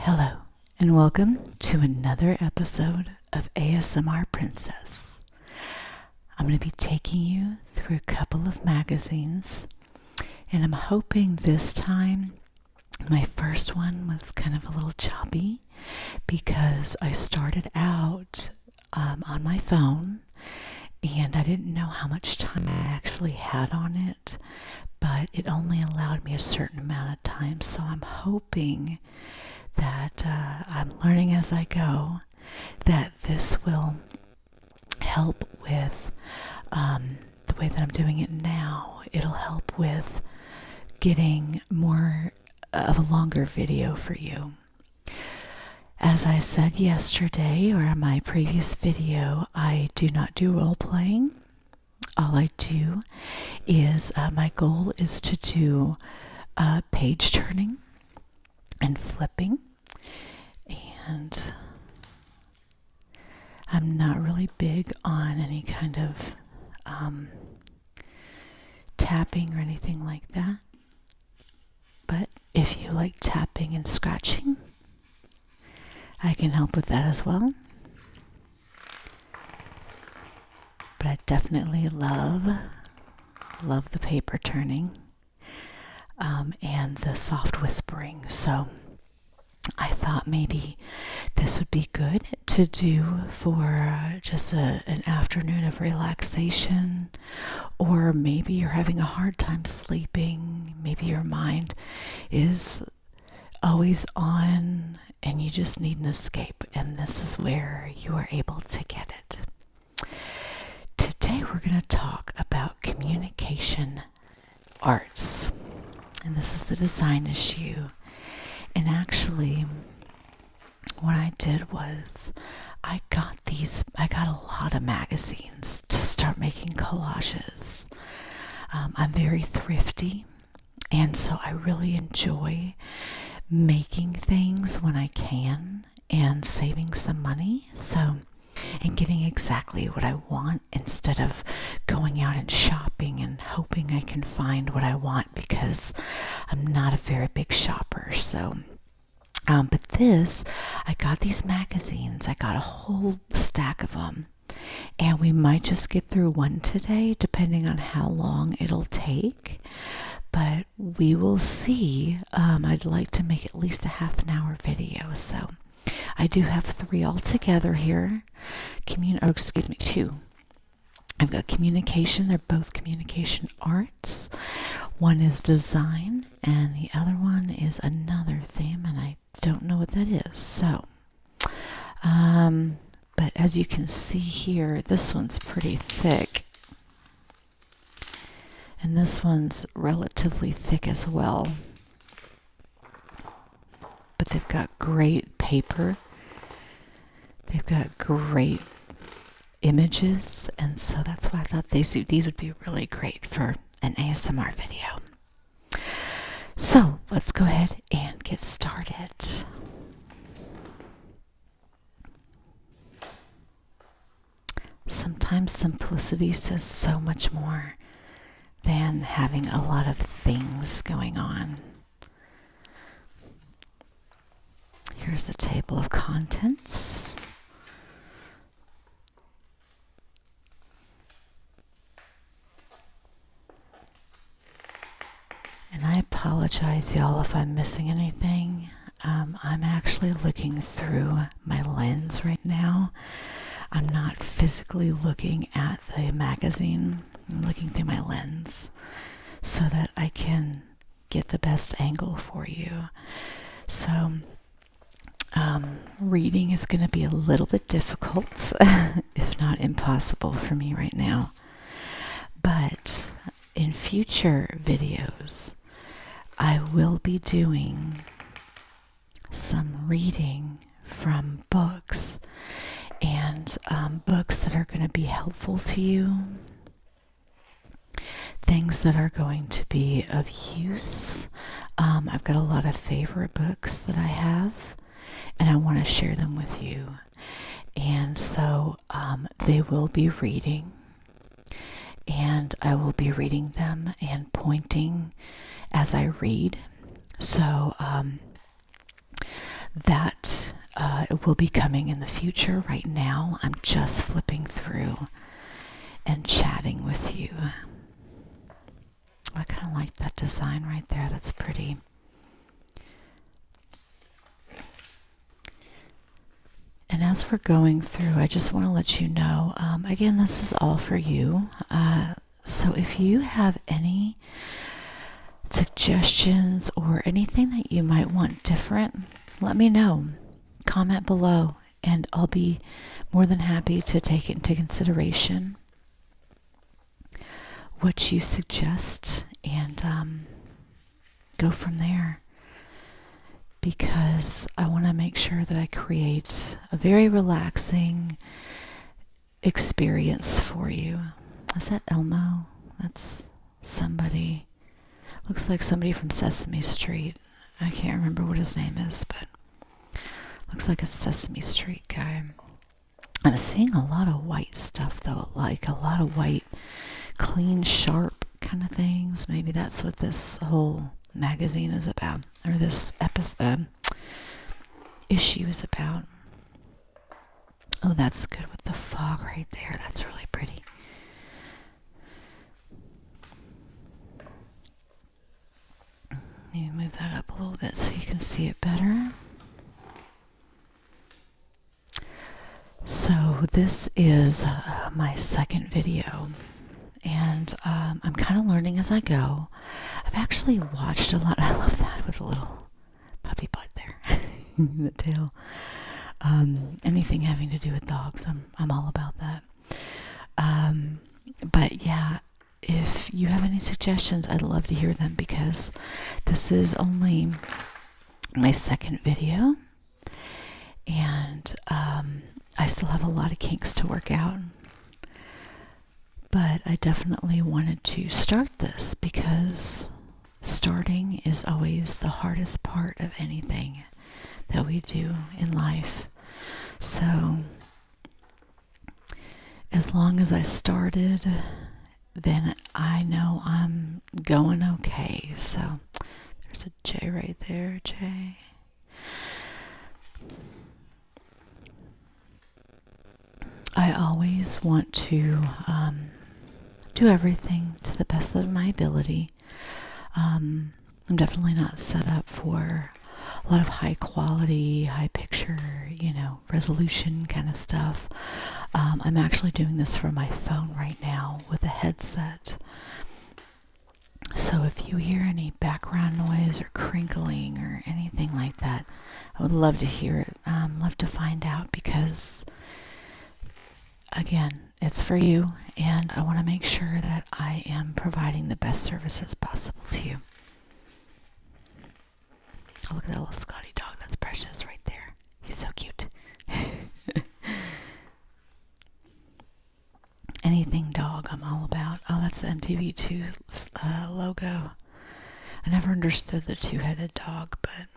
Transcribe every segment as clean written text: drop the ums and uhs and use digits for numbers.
Hello, and welcome to another episode of ASMR Princess. I'm going to be taking you through a couple of magazines, and I'm hoping this time my first one was kind of a little choppy because I started out on my phone and I didn't know how much time I actually had on it, but it only allowed me a certain amount of time, so I'm hoping that I'm learning as I go that this will help with the way that I'm doing it now. It'll help with getting more of a longer video for you. As I said yesterday or in my previous video, I do not do role playing. All I do is my goal is to do page turning and flipping, and I'm not really big on any kind of tapping or anything like that, but if you like tapping and scratching, I can help with that as well. But I definitely love the paper turning and the soft whispering. So I thought maybe this would be good to do for just an afternoon of relaxation, or maybe you're having a hard time sleeping. Maybe your mind is always on and you just need an escape, and this is where you are able to get it. Today we're going to talk about communication arts, and this is the design issue. And actually, what I did was I got a lot of magazines to start making collages. I'm very thrifty, and so I really enjoy making things when I can and saving some money. And getting exactly what I want instead of going out and shopping and hoping I can find what I want, because I'm not a very big shopper. So, but I got these magazines. I got a whole stack of them, and we might just get through one today, depending on how long it'll take. But we will see. I'd like to make at least a half an hour video, so I do have 3 altogether here. Two. I've got communication. They're both communication arts. One is design, and the other one is another theme, and I don't know what that is. So, but as you can see here, this one's pretty thick, and this one's relatively thick as well. But they've got great paper. They've got great images, and so that's why I thought these would be really great for an ASMR video. So let's go ahead and get started. Sometimes simplicity says so much more than having a lot of things going on. Here's a table of contents. And I apologize, y'all, if I'm missing anything. I'm actually looking through my lens right now. I'm not physically looking at the magazine. I'm looking through my lens so that I can get the best angle for you. So, reading is going to be a little bit difficult, if not impossible for me right now. But in future videos, I will be doing some reading from books, and books that are going to be helpful to you, things that are going to be of use. I've got a lot of favorite books that I have, and I want to share them with you. And so they will be reading, and I will be reading them and pointing as I read. So that it will be coming in the future. Right now, I'm just flipping through and chatting with you. I kind of like that design right there. That's pretty. And as we're going through, I just want to let you know, again, this is all for you. So if you have any suggestions or anything that you might want different, let me know. Comment below, and I'll be more than happy to take it into consideration what you suggest and go from there, because I want to make sure that I create a very relaxing experience for you. Is that Elmo? That's somebody. Looks like somebody from Sesame Street. I can't remember what his name is, but looks like a Sesame Street guy. I'm seeing a lot of white stuff though, like a lot of white, clean, sharp kind of things. Maybe that's what this whole magazine is about, or this issue is about. Oh, that's good with the fog right there. That's really pretty. Maybe move that up a little bit so you can see it better. So this is my second video, and I'm kind of learning as I go. I've actually watched a lot. I love that with a little puppy butt there in the tail. Anything having to do with dogs, I'm all about that. But yeah, if you have any suggestions, I'd love to hear them, because this is only my second video, and I still have a lot of kinks to work out. But I definitely wanted to start this because starting is always the hardest part of anything that we do in life. So as long as I started, then I know I'm going okay. So there's a J right there, J. I always want to do everything to the best of my ability. I'm definitely not set up for a lot of high quality, high picture, resolution kind of stuff. I'm actually doing this from my phone right now with a headset. So if you hear any background noise or crinkling or anything like that, I would love to hear it. Love to find out, because again, it's for you, and I want to make sure that I am providing the best services possible to you. Oh, look at that little Scotty dog. That's precious right there. He's so cute. Anything dog, I'm all about. Oh, that's the MTV2 logo. I never understood the two-headed dog, but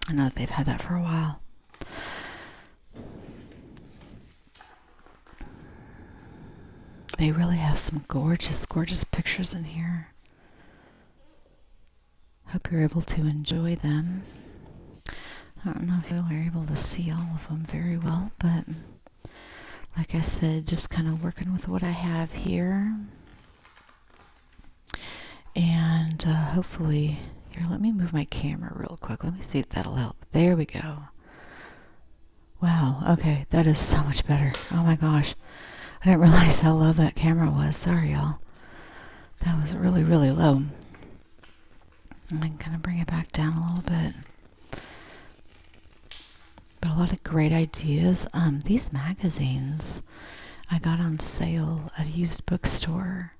I know that they've had that for a while. They really have some gorgeous, gorgeous pictures in here. Hope you're able to enjoy them. I don't know if you are able to see all of them very well, but like I said, just kind of working with what I have here. And hopefully, here, let me move my camera real quick. Let me see if that'll help. There we go. Wow, okay, that is so much better. Oh my gosh. I didn't realize how low that camera was. Sorry, y'all. That was really, really low. I'm going to bring it back down a little bit. But a lot of great ideas. These magazines I got on sale at a used bookstore.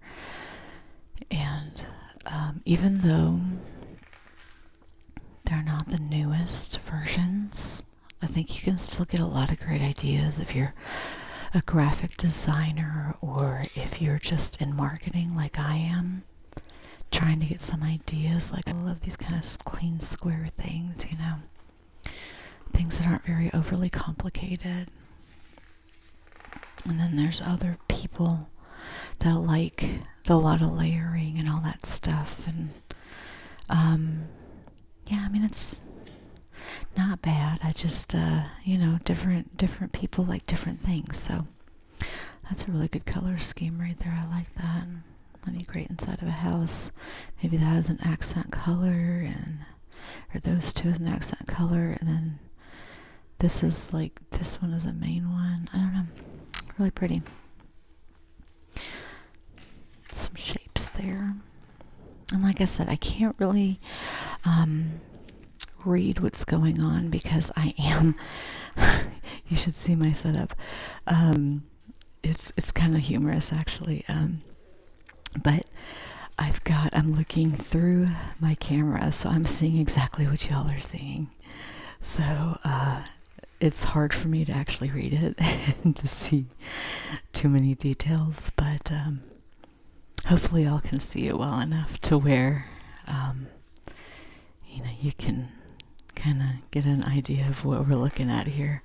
And even though they're not the newest versions, I think you can still get a lot of great ideas if you're a graphic designer, or if you're just in marketing like I am, trying to get some ideas. Like, I love these kind of clean, square things, things that aren't very overly complicated. And then there's other people that like a lot of layering and all that stuff. And yeah, I mean, it's not bad. I just, different people like different things. So that's a really good color scheme right there. I like that. That'd be great inside of a house. Maybe that is an accent color, or those two as an accent color, and then this one is a main one. I don't know. Really pretty. Some shapes there. And like I said, I can't really read what's going on because I am, you should see my setup. It's kind of humorous actually. But I'm looking through my camera, so I'm seeing exactly what y'all are seeing. So, it's hard for me to actually read it and to see too many details, but hopefully y'all can see it well enough to where you can kind of get an idea of what we're looking at here.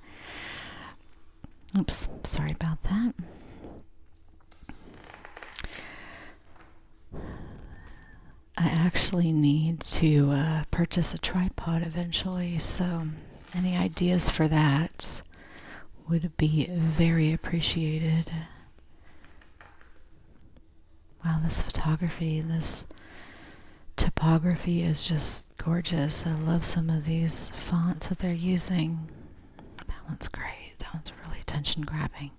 Oops, sorry about that. I actually need to purchase a tripod eventually, so any ideas for that would be very appreciated. Wow, this photography, this typography is just gorgeous. I love some of these fonts that they're using. That one's great. That one's really attention grabbing.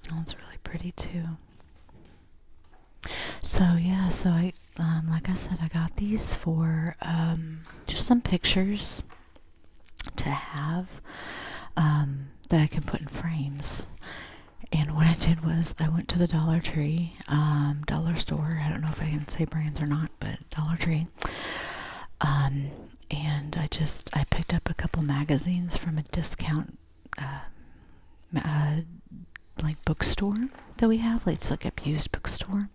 That one's really pretty too. So yeah, I like I said, I got these for just some pictures to have that I can put in frames. And what I did was I went to the Dollar Tree, dollar store. I don't know if I can say brands or not, but Dollar Tree. And I picked up a couple magazines from a discount like bookstore that we have. It's like a used bookstore.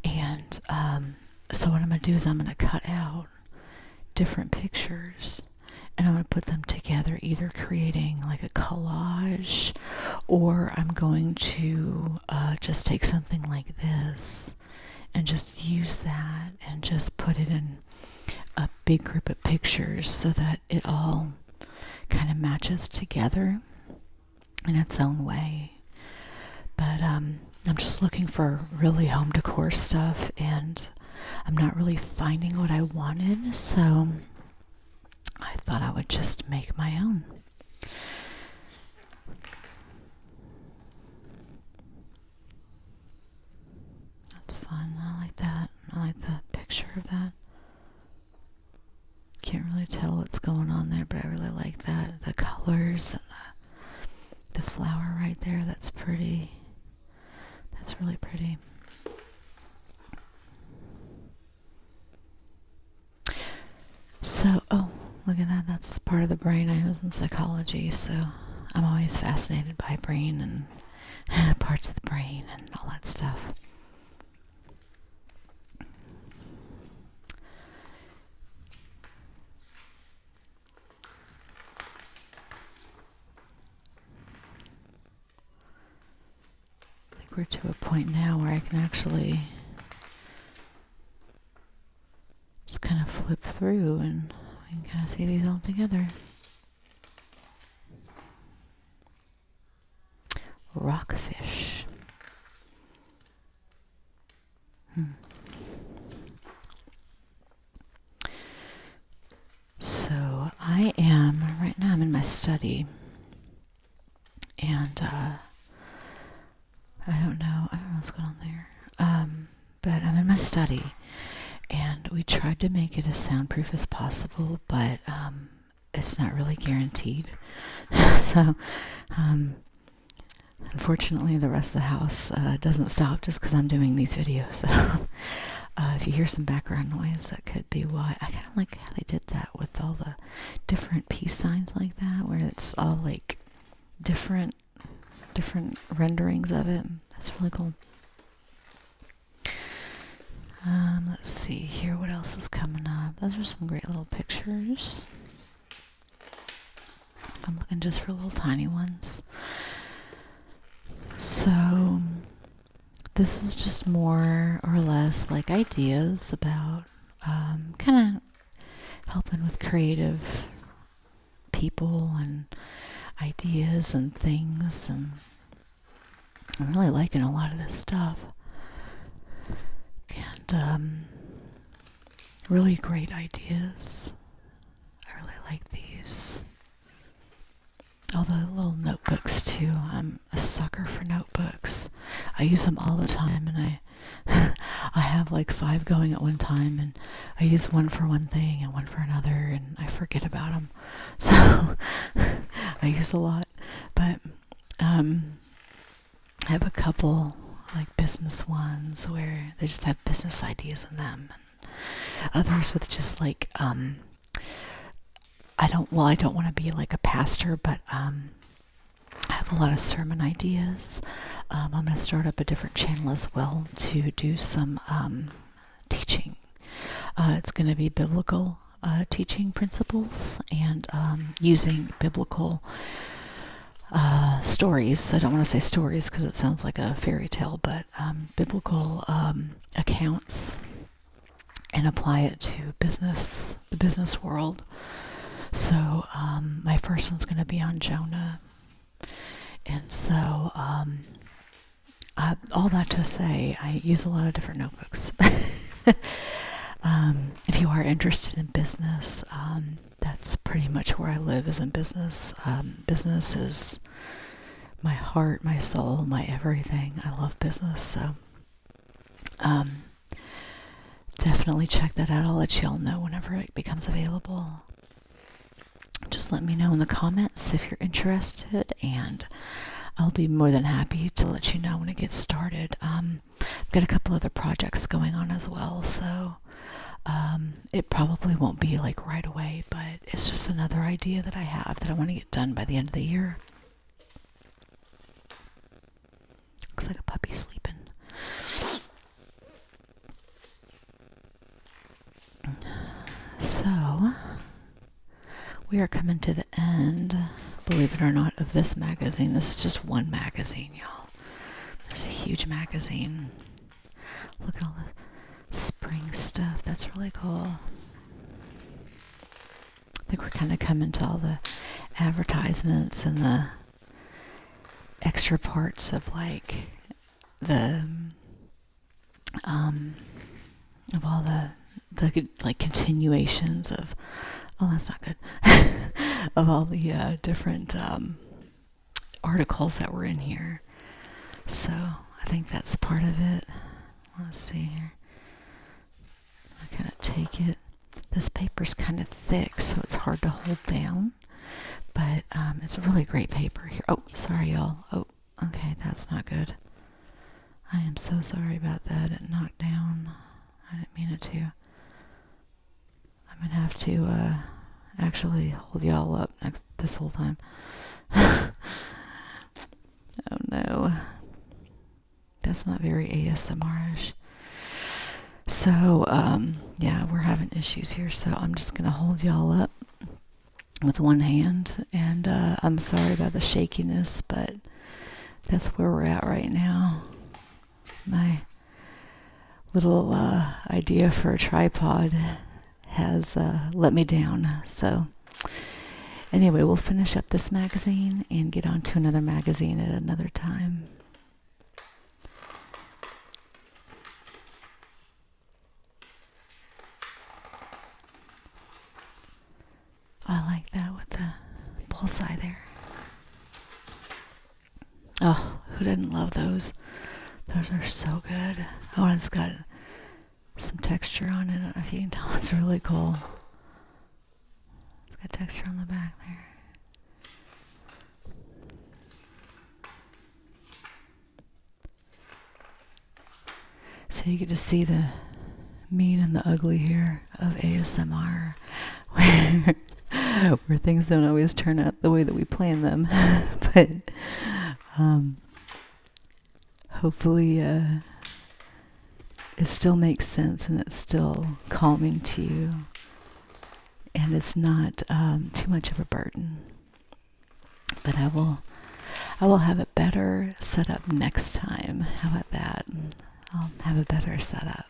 And so what I'm going to do is I'm going to cut out different pictures and I'm going to put them together, either creating like a collage, or I'm going to just take something like this and just use that and just put it in a big group of pictures so that it all kind of matches together in its own way. But I'm just looking for really home decor stuff, and I'm not really finding what I wanted, so I thought I would just make my own. That's fun. I like that. I like the picture of that. Can't really tell what's going on there, but I really like that. The colors and the flower right there, that's pretty. That's really pretty. So, oh, look at that. That's part of the brain. I was in psychology, so I'm always fascinated by brain and parts of the brain and all that stuff. I think we're to a point now where I can actually just kind of flip through and we can kind of see these all together. Rockfish. So right now I'm in my study, and I don't know what's going on there, but I'm in my study, and we tried to make it as soundproof as possible, but it's not really guaranteed. So unfortunately the rest of the house doesn't stop just because I'm doing these videos. So if you hear some background noise, that could be why. I kind of like how they did that with all the different peace signs like that, where it's all like different renderings of it. That's really cool. Let's see here, what else is coming up? Those are some great little pictures. I'm looking just for little tiny ones. So this is just more or less like ideas about kind of helping with creative people and ideas and things. And I'm really liking a lot of this stuff. And really great ideas. I really like these. All the little notebooks too. I'm a sucker for notebooks. I use them all the time, and I have like 5 going at one time, and I use one for one thing and one for another, and I forget about them. So I use a lot. But I have a couple like business ones where they just have business ideas in them, and others with just like I don't want to be like a pastor, but I have a lot of sermon ideas. I'm going to start up a different channel as well to do some teaching. It's going to be biblical teaching principles and using biblical stories. I don't want to say stories because it sounds like a fairy tale, but biblical accounts, and apply it to the business world. So my first one's going to be on Jonah. And so all that to say, I use a lot of different notebooks. If you are interested in business, that's pretty much where I live, is in business. Business is my heart, my soul, my everything. I love business. So definitely check that out. I'll let y'all know whenever it becomes available. Just let me know in the comments if you're interested, and I'll be more than happy to let you know when it gets started. I've got a couple other projects going on as well, so it probably won't be like right away, but it's just another idea that I have that I want to get done by the end of the year. Looks like a puppy sleeping. So we are coming to the end, believe it or not, of this magazine. This is just one magazine, y'all. There's a huge magazine. Look at all the spring stuff. That's really cool. I think we're kind of coming to all the advertisements and the extra parts of like the of all the like continuations of, oh, that's not good, of all the different articles that were in here. So I think that's part of it. Let's see here. I kind of take it. This paper's kind of thick, so it's hard to hold down. But it's a really great paper here. Oh, sorry, y'all. Oh, okay, that's not good. I am so sorry about that. It knocked down. I didn't mean it to. I'm going to have to actually hold y'all up this whole time. Oh, no. That's not very ASMR-ish. So, yeah, we're having issues here, so I'm just going to hold y'all up with one hand, and I'm sorry about the shakiness, but that's where we're at right now. My little idea for a tripod has let me down. So anyway, we'll finish up this magazine and get on to another magazine at another time. I like that with the bullseye there. Oh, who didn't love those? Those are so good. Oh, and it's got some texture on it. I don't know if you can tell. It's really cool. It's got texture on the back there. So you get to see the mean and the ugly here of ASMR, where things don't always turn out the way that we plan them. But hopefully it still makes sense, and it's still calming to you, and it's not too much of a burden. But I will have it better set up next time. How about that? I'll have a better setup.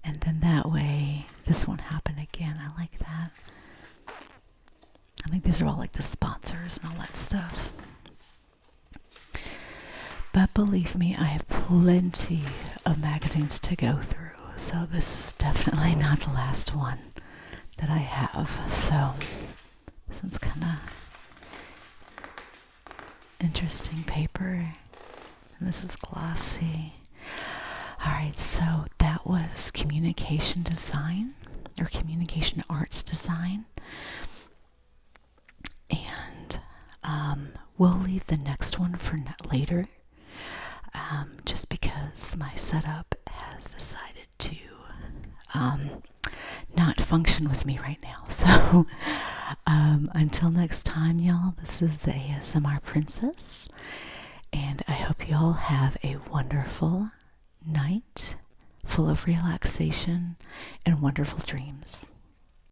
And then that way, this won't happen again. I like that. I think these are all like the sponsors and all that stuff. But believe me, I have plenty of magazines to go through. So this is definitely not the last one that I have. So this one's kind of interesting paper. And this is glossy. Alright, so that was communication design or communication arts design. And we'll leave the next one for later, just because my setup has decided to not function with me right now. So until next time, y'all, this is the ASMR Princess, and I hope y'all have a wonderful night full of relaxation and wonderful dreams.